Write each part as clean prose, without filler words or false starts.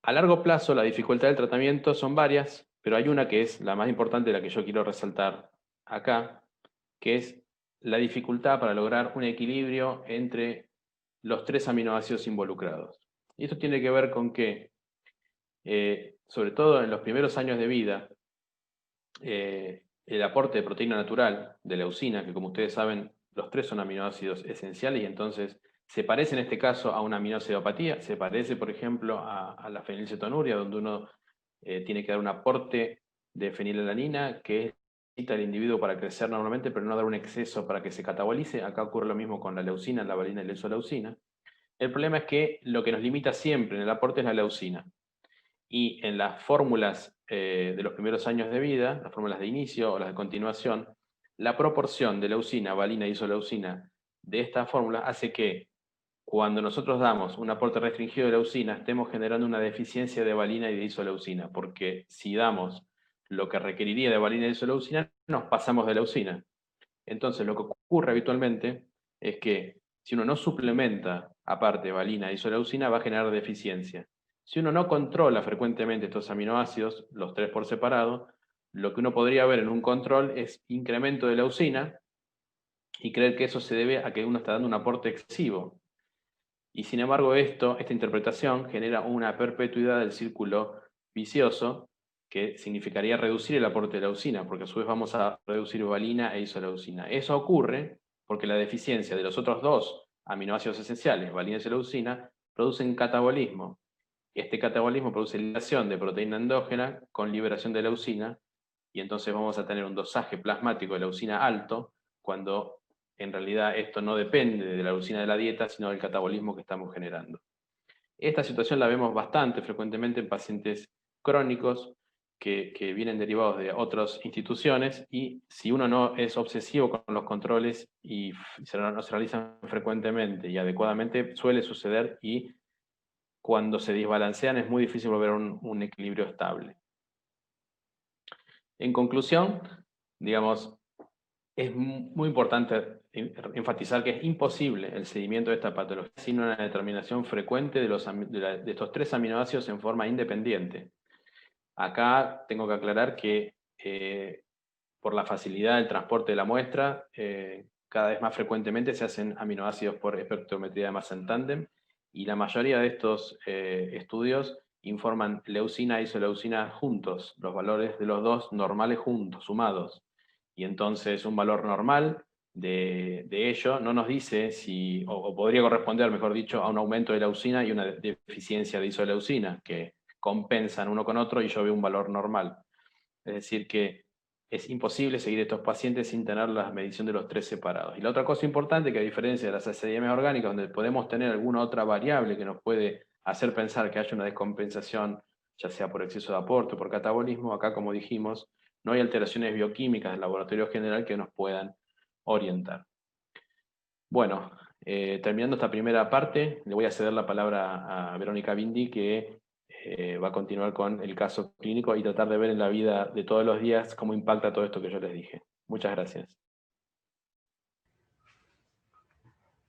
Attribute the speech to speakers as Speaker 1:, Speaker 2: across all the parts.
Speaker 1: A largo plazo, la dificultad del tratamiento son varias, pero hay una que es la más importante, la que yo quiero resaltar acá, que es la dificultad para lograr un equilibrio entre los 3 aminoácidos involucrados. Y esto tiene que ver con que, sobre todo en los primeros años de vida, el aporte de proteína natural, de leucina, que como ustedes saben, los 3 son aminoácidos esenciales y entonces se parece en este caso a una aminoacidopatía, se parece, por ejemplo, a la fenilcetonuria, donde uno tiene que dar un aporte de fenilalanina que necesita el individuo para crecer normalmente, pero no dar un exceso para que se catabolice. Acá ocurre lo mismo con la leucina, la valina y la isoleucina. El problema es que lo que nos limita siempre en el aporte es la leucina. Y en las fórmulas de los primeros años de vida, las fórmulas de inicio o las de continuación, la proporción de leucina, valina e isoleucina de esta fórmula hace que cuando nosotros damos un aporte restringido de leucina, estemos generando una deficiencia de valina y de isoleucina, porque si damos lo que requeriría de valina y isoleucina, nos pasamos de leucina. Entonces, lo que ocurre habitualmente es que si uno no suplementa aparte valina e isoleucina, va a generar deficiencia. Si uno no controla frecuentemente estos aminoácidos, los 3 por separado, lo que uno podría ver en un control es incremento de leucina y creer que eso se debe a que uno está dando un aporte excesivo. Y sin embargo, esta interpretación genera una perpetuidad del círculo vicioso que significaría reducir el aporte de leucina, porque a su vez vamos a reducir valina e isoleucina. Eso ocurre porque la deficiencia de los otros 2 aminoácidos esenciales, valina y isoleucina, producen catabolismo. Este catabolismo produce liberación de proteína endógena con liberación de leucina, y entonces vamos a tener un dosaje plasmático de leucina alto, cuando en realidad esto no depende de la leucina de la dieta, sino del catabolismo que estamos generando. Esta situación la vemos bastante frecuentemente en pacientes crónicos que vienen derivados de otras instituciones, y si uno no es obsesivo con los controles y no se realizan frecuentemente y adecuadamente, suele suceder, y cuando se desbalancean es muy difícil volver a un equilibrio estable. En conclusión, digamos, es muy importante enfatizar que es imposible el seguimiento de esta patología sin una determinación frecuente de estos 3 aminoácidos en forma independiente. Acá tengo que aclarar que por la facilidad del transporte de la muestra, cada vez más frecuentemente se hacen aminoácidos por espectrometría de masa en tándem, y la mayoría de estos estudios informan leucina e isoleucina juntos, los valores de los 2 normales juntos, sumados. Y entonces un valor normal de ello no nos dice si, o podría corresponder, mejor dicho, a un aumento de leucina y una deficiencia de isoleucina, que compensan uno con otro y yo veo un valor normal. Es decir, que es imposible seguir estos pacientes sin tener la medición de los 3 separados. Y la otra cosa importante, que a diferencia de las ACDM orgánicas, donde podemos tener alguna otra variable que nos puede hacer pensar que haya una descompensación, ya sea por exceso de aporte o por catabolismo, acá, como dijimos, no hay alteraciones bioquímicas del laboratorio general que nos puedan orientar. Bueno, terminando esta primera parte, le voy a ceder la palabra a Verónica Bindi, que va a continuar con el caso clínico y tratar de ver en la vida de todos los días cómo impacta todo esto que yo les dije. Muchas gracias.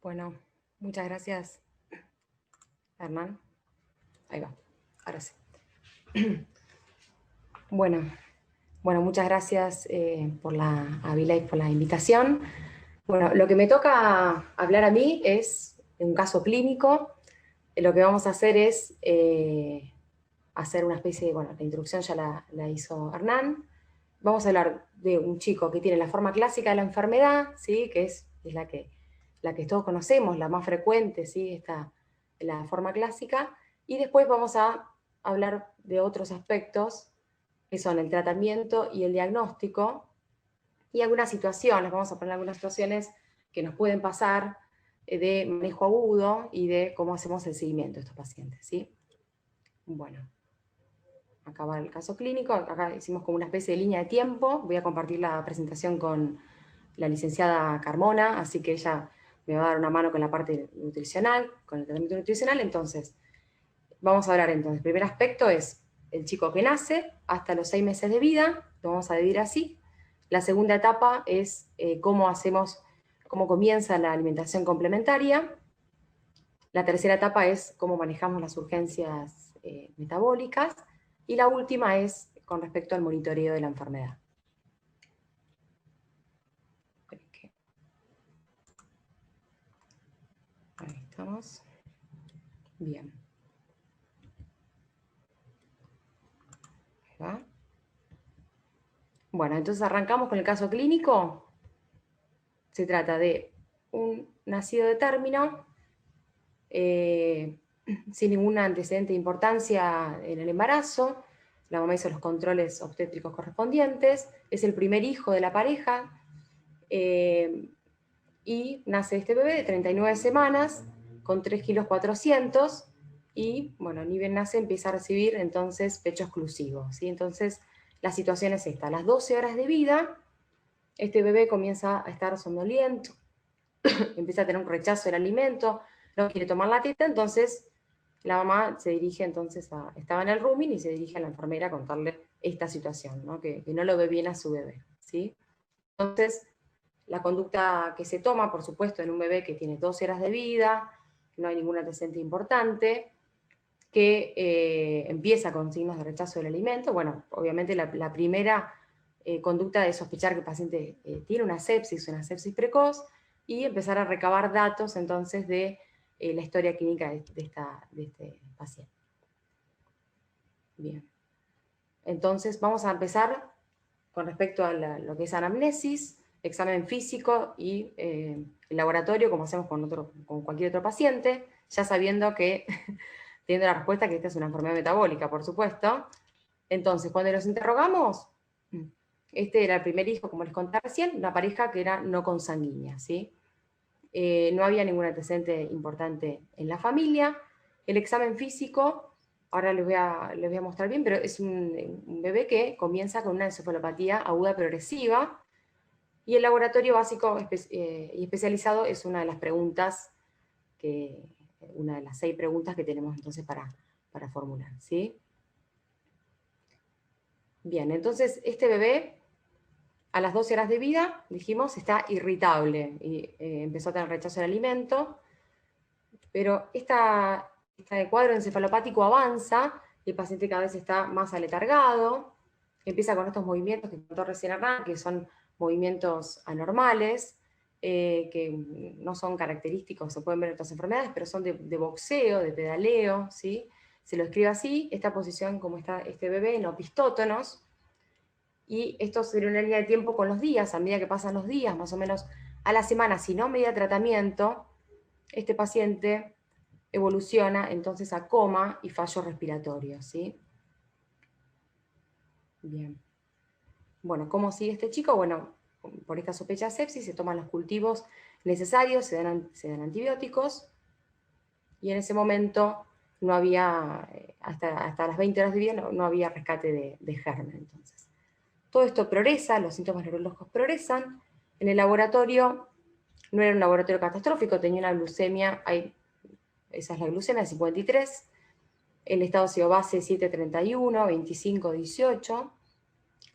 Speaker 2: Bueno, muchas gracias, Hernán. Ahí va, ahora sí. Bueno, muchas gracias por la Avila y por la invitación. Bueno, lo que me toca hablar a mí es un caso clínico. Lo que vamos a hacer es hacer una especie de, la introducción ya la hizo Hernán. Vamos a hablar de un chico que tiene la forma clásica de la enfermedad, ¿sí? Que es la que todos conocemos, la más frecuente, ¿sí? Esta, la forma clásica. Y después vamos a hablar de otros aspectos que son el tratamiento y el diagnóstico, y algunas situaciones, vamos a poner algunas situaciones que nos pueden pasar de manejo agudo y de cómo hacemos el seguimiento de estos pacientes, ¿sí? Bueno, acá va el caso clínico, acá hicimos como una especie de línea de tiempo, voy a compartir la presentación con la licenciada Carmona, así que ella me va a dar una mano con la parte nutricional, con el tratamiento nutricional. Entonces, vamos a hablar entonces, el primer aspecto es el chico que nace hasta los 6 meses de vida, lo vamos a dividir así. La segunda etapa es cómo comienza la alimentación complementaria. La tercera etapa es cómo manejamos las urgencias metabólicas. Y la última es con respecto al monitoreo de la enfermedad. Ahí estamos. Bien. Ahí va. Bueno, entonces arrancamos con el caso clínico. Se trata de un nacido de término, sin ningún antecedente de importancia en el embarazo. La mamá hizo los controles obstétricos correspondientes. Es el primer hijo de la pareja. Y nace este bebé de 39 semanas, con 3,400 kilos, y bueno, ni bien nace, empieza a recibir entonces pecho exclusivo, ¿sí? Entonces, la situación es esta: a las 12 horas de vida, este bebé comienza a estar somnoliento, empieza a tener un rechazo del alimento, no quiere tomar la teta, entonces la mamá se dirige entonces estaba en el rooming y se dirige a la enfermera a contarle esta situación, ¿no? Que no lo ve bien a su bebé, ¿sí? Entonces, la conducta que se toma, por supuesto, en un bebé que tiene 12 horas de vida, no hay ningún antecedente importante, que empieza con signos de rechazo del alimento. Bueno, obviamente la primera conducta es sospechar que el paciente tiene una sepsis precoz, y empezar a recabar datos entonces de la historia clínica de este paciente. Bien. Entonces vamos a empezar con respecto a lo que es anamnesis, examen físico y el laboratorio, como hacemos con cualquier otro paciente, ya sabiendo que, teniendo la respuesta que esta es una enfermedad metabólica, por supuesto. Entonces, cuando los interrogamos, este era el primer hijo, como les conté recién, una pareja que era no consanguínea, ¿sí? No había ningún antecedente importante en la familia. El examen físico, ahora les voy a mostrar bien, pero es un bebé que comienza con una encefalopatía aguda progresiva, y el laboratorio básico y especializado es una de las preguntas, una de las 6 preguntas que tenemos entonces para formular, ¿sí? Bien, entonces este bebé, a las 12 horas de vida, dijimos, está irritable y empezó a tener rechazo al alimento, pero este cuadro encefalopático avanza y el paciente cada vez está más aletargado, empieza con estos movimientos que contó recién Hernán, que son movimientos anormales, que no son característicos, se pueden ver en otras enfermedades, pero son de boxeo, de pedaleo, ¿sí? Se lo escribe así, esta posición como está este bebé en opistótonos, y esto sería una línea de tiempo con los días. A medida que pasan los días, más o menos a la semana, si no medida tratamiento, este paciente evoluciona entonces a coma y fallo respiratorio, ¿sí? Bien. Bueno, ¿cómo sigue este chico? Bueno, por esta sospecha de sepsis se toman los cultivos necesarios, se dan antibióticos, y en ese momento no había, hasta las 20 horas de vida, no había rescate de germen. Entonces, todo esto progresa, los síntomas neurológicos progresan. En el laboratorio, no era un laboratorio catastrófico, tenía una glucemia, esa es la glucemia, 53, el estado ácido base 7,31, 25,18,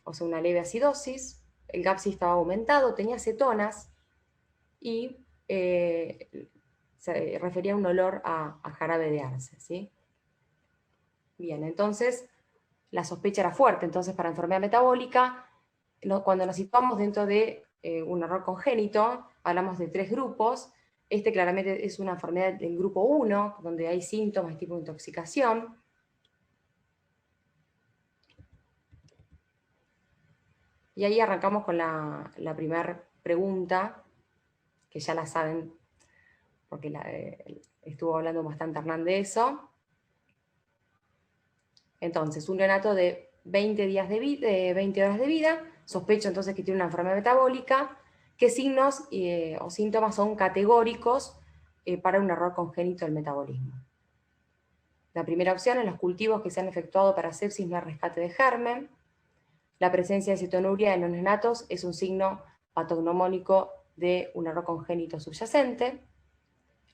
Speaker 2: o sea, una leve acidosis, el GAPSI estaba aumentado, tenía cetonas, y se refería a un olor a jarabe de arce, ¿sí? Bien, entonces la sospecha era fuerte. Entonces, para enfermedad metabólica, cuando nos situamos dentro de un error congénito, hablamos de 3 grupos. Este claramente es una enfermedad del grupo 1, donde hay síntomas tipo intoxicación. Y ahí arrancamos con la primera pregunta, que ya la saben, porque estuvo hablando bastante Hernán de eso. Entonces, un neonato de 20 horas de vida, sospecho entonces que tiene una enfermedad metabólica. ¿Qué signos o síntomas son categóricos para un error congénito del metabolismo? La primera opción, en los cultivos que se han efectuado para sepsis no hay rescate de germen. La presencia de cetonuria en los neonatos es un signo patognomónico de un error congénito subyacente.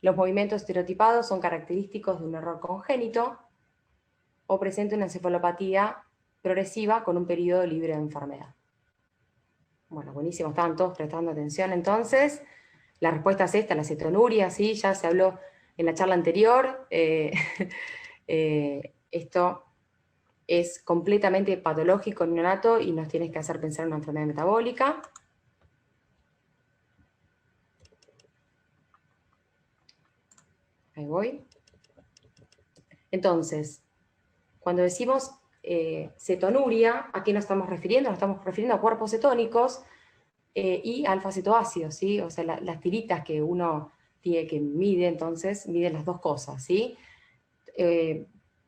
Speaker 2: Los movimientos estereotipados son característicos de un error congénito, o presenta una encefalopatía progresiva con un periodo libre de enfermedad. Bueno, buenísimo, estaban todos prestando atención entonces. La respuesta es esta, la cetonuria, ¿sí? Ya se habló en la charla anterior. esto es completamente patológico en neonato y nos tienes que hacer pensar en una enfermedad metabólica. Ahí voy. Entonces, cuando decimos cetonuria, ¿a qué nos estamos refiriendo? Nos estamos refiriendo a cuerpos cetónicos y alfa-cetoácidos, ¿sí? O sea, las tiritas que uno tiene que mide, entonces, miden las dos cosas, ¿sí?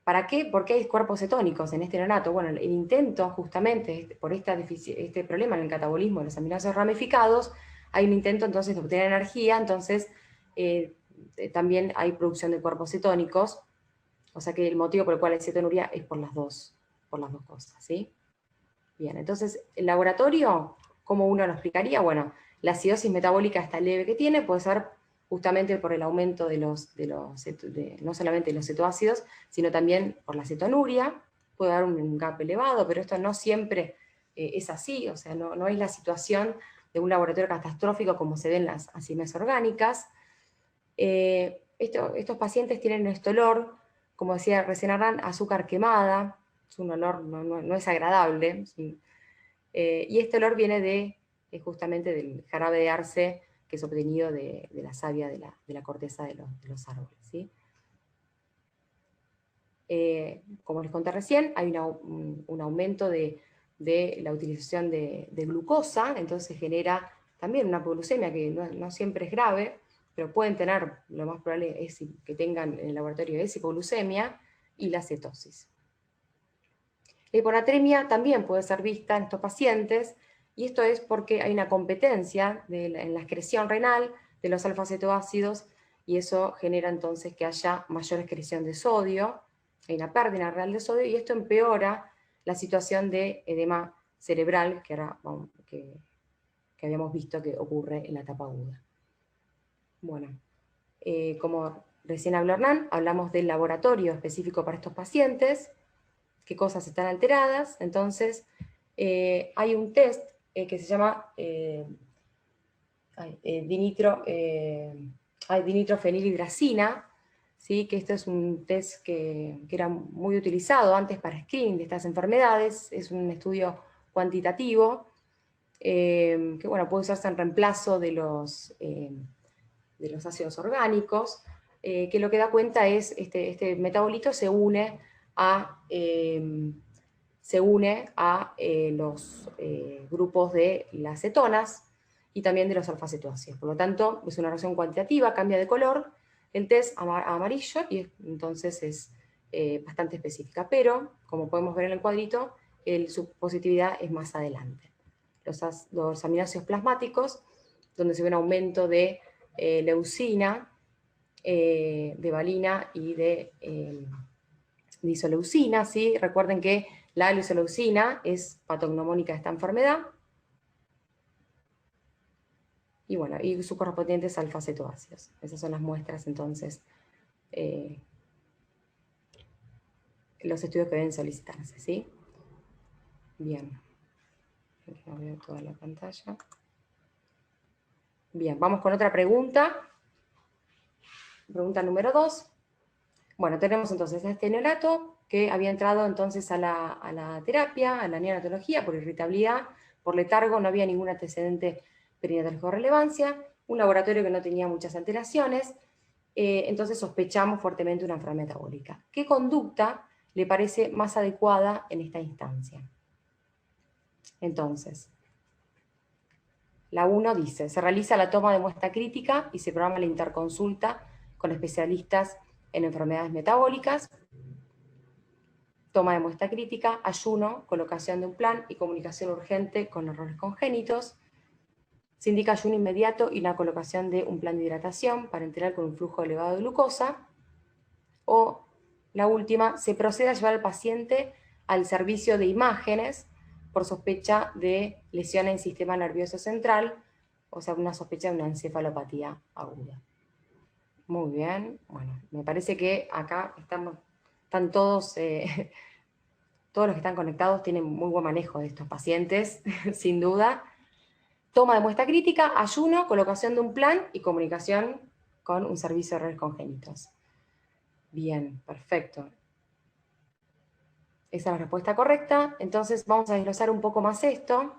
Speaker 2: ¿Para qué? ¿Por qué hay cuerpos cetónicos en este neonato? Bueno, el intento, justamente, por este problema en el catabolismo de los aminoácidos ramificados, hay un intento entonces de obtener energía, entonces también hay producción de cuerpos cetónicos, o sea que el motivo por el cual hay cetonuria es por las dos cosas, ¿sí? Bien, entonces, el laboratorio, ¿cómo uno lo explicaría? Bueno, la acidosis metabólica esta leve que tiene puede ser justamente por el aumento de no solamente de los cetoácidos, sino también por la cetonuria, puede dar un gap elevado, pero esto no siempre es así, o sea, no es la situación de un laboratorio catastrófico como se ve en las acidosis orgánicas. Estos pacientes tienen este olor, como decía recién Arran, azúcar quemada, es un olor, no es agradable, y este olor viene justamente del jarabe de arce que es obtenido de la savia de la corteza de los árboles, ¿sí? Como les conté recién, hay un aumento de la utilización de glucosa, entonces genera también una hipoglucemia que no siempre es grave, pero pueden tener, lo más probable es que tengan en el laboratorio es hipoglucemia y la cetosis. La hiponatremia también puede ser vista en estos pacientes, y esto es porque hay una competencia en la excreción renal de los alfa-cetoácidos, y eso genera entonces que haya mayor excreción de sodio, hay una pérdida renal de sodio, y esto empeora la situación de edema cerebral que habíamos visto que ocurre en la etapa aguda. Bueno, como recién habló Hernán, hablamos del laboratorio específico para estos pacientes, qué cosas están alteradas. Entonces, hay un test que se llama dinitrofenilhidracina, ¿sí? Que esto es un test que era muy utilizado antes para screening de estas enfermedades, es un estudio cuantitativo, que bueno, puede usarse en reemplazo de los ácidos orgánicos, que lo que da cuenta es este metabolito se une a los grupos de las cetonas y también de los alfa-cetoácidos. Por lo tanto, es una reacción cuantitativa, cambia de color el test a amarillo y entonces es bastante específica. Pero, como podemos ver en el cuadrito, su positividad es más adelante. Los aminoácidos plasmáticos, donde se ve un aumento de leucina, de valina y de isoleucina, ¿sí? Recuerden que la isoleucina es patognomónica de esta enfermedad. Y bueno, y sus correspondientes alfa-cetoácidos. Esas son las muestras, entonces, los estudios que deben solicitarse, ¿sí? Bien. No veo toda la pantalla. Bien, vamos con otra pregunta. Pregunta número 2. Bueno, tenemos entonces a este neonato que había entrado entonces a la terapia, a la neonatología, por irritabilidad, por letargo, no había ningún antecedente perinatológico de relevancia, un laboratorio que no tenía muchas alteraciones, entonces sospechamos fuertemente una enfermedad metabólica. ¿Qué conducta le parece más adecuada en esta instancia? Entonces, la 1 dice, se realiza la toma de muestra crítica y se programa la interconsulta con especialistas en enfermedades metabólicas, toma de muestra crítica, ayuno, colocación de un plan y comunicación urgente con errores congénitos. Se indica ayuno inmediato y la colocación de un plan de hidratación para enterar con un flujo elevado de glucosa. O la última, se procede a llevar al paciente al servicio de imágenes por sospecha de lesión en el sistema nervioso central, o sea, una sospecha de una encefalopatía aguda. Muy bien, bueno, me parece que acá están todos, todos los que están conectados tienen muy buen manejo de estos pacientes, sin duda. Toma de muestra crítica, ayuno, colocación de un plan y comunicación con un servicio de errores congénitos. Bien, perfecto. Esa es la respuesta correcta. Entonces vamos a desglosar un poco más esto.